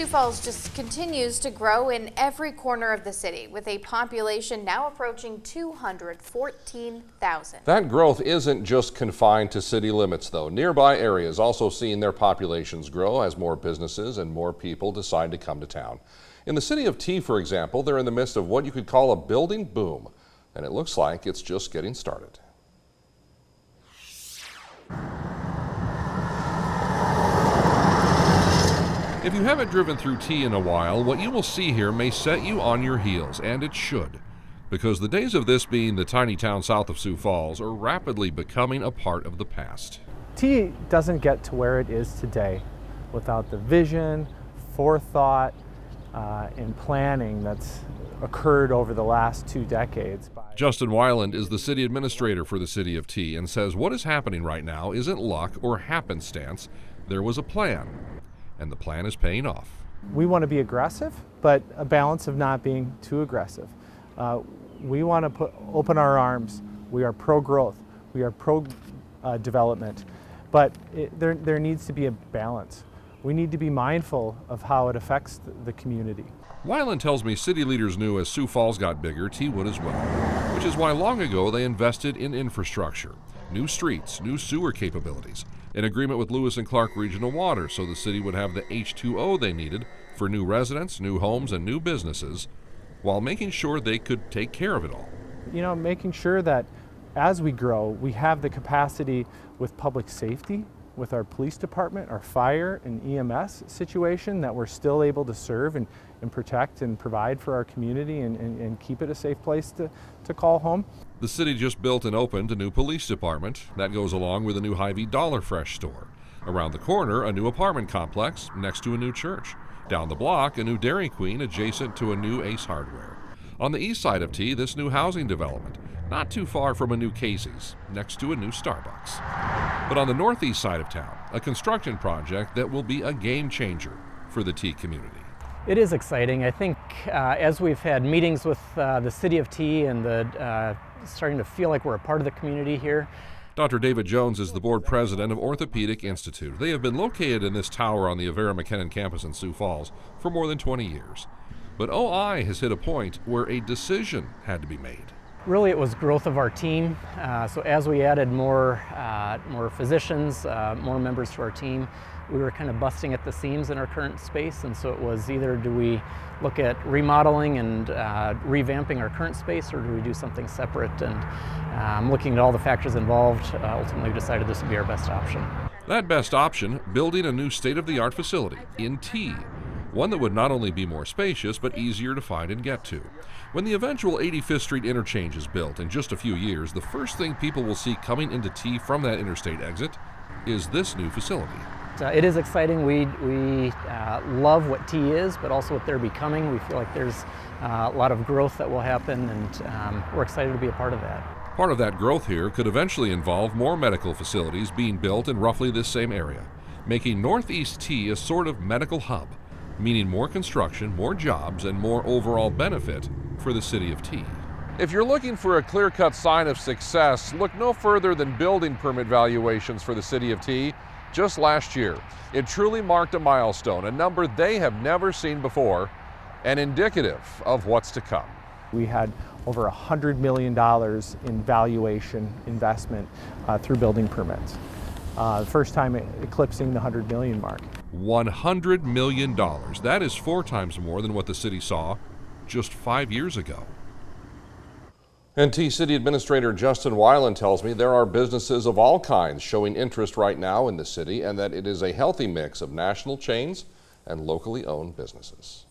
Sioux Falls just continues to grow in every corner of the city, with a population now approaching 214,000. That growth isn't just confined to city limits, though. Nearby areas also seeing their populations grow as more businesses and more people decide to come to town. In the city of Tea, for example, they're in the midst of what you could call a building boom, and it looks like it's just getting started. If you haven't driven through Tea in a while, what you will see here may set you on your heels, and it should, because the days of this being the tiny town south of Sioux Falls are rapidly becoming a part of the past. Tea doesn't get to where it is today without the vision, forethought, and planning that's occurred over the last 2 decades. Justin Weiland is the city administrator for the city of Tea and says what is happening right now isn't luck or happenstance. There was a plan, and the plan is paying off. We want to be aggressive, but a balance of not being too aggressive. We want to open our arms. We are pro-growth. We are pro-development, but there needs to be a balance. We need to be mindful of how it affects the community. Weiland tells me city leaders knew as Sioux Falls got bigger, Tea would as well, which is why long ago they invested in infrastructure, new streets, new sewer capabilities, an agreement with Lewis and Clark Regional Water so the city would have the H2O they needed for new residents, new homes, and new businesses, while making sure they could take care of it all. You know, making sure that as we grow, we have the capacity with public safety, with our police department, our fire and EMS situation, that we're still able to serve and protect and provide for our community and keep it a safe place to call home. The city just built and opened a new police department. That goes along with a new Hy-Vee Dollar Fresh store. Around the corner, a new apartment complex next to a new church. Down the block, a new Dairy Queen adjacent to a new Ace Hardware. On the east side of Tea, this new housing development, not too far from a new Casey's, next to a new Starbucks. But on the northeast side of town, a construction project that will be a game changer for the Tea community. It is exciting. I think as we've had meetings with the city of Tea and starting to feel like we're a part of the community here. Dr. David Jones is the board president of Orthopedic Institute. They have been located in this tower on the Avera McKinnon campus in Sioux Falls for more than 20 years. But OI has hit a point where a decision had to be made. Really, it was growth of our team. So as we added more physicians, more members to our team, we were kind of busting at the seams in our current space, and so it was either do we look at remodeling and revamping our current space, or do we do something separate? And looking at all the factors involved, ultimately we decided this would be our best option. That best option, building a new state-of-the-art facility in Tea. One that would not only be more spacious, but easier to find and get to. When the eventual 85th Street interchange is built in just a few years, the first thing people will see coming into Tea from that interstate exit is this new facility. It is exciting. We love what Tea is, but also what they're becoming. We feel like there's a lot of growth that will happen, and we're excited to be a part of that. Part of that growth here could eventually involve more medical facilities being built in roughly this same area, making Northeast Tea a sort of medical hub, meaning more construction, more jobs, and more overall benefit for the city of Tea. If you're looking for a clear-cut sign of success, look no further than building permit valuations for the city of Tea just last year. It truly marked a milestone, a number they have never seen before, and indicative of what's to come. We had over $100 million in valuation investment through building permits. First time eclipsing the 100 million mark. $100 million. That is 4 times more than what the city saw just 5 years ago. And Tea City Administrator Justin Weiland tells me there are businesses of all kinds showing interest right now in the city, and that it is a healthy mix of national chains and locally owned businesses.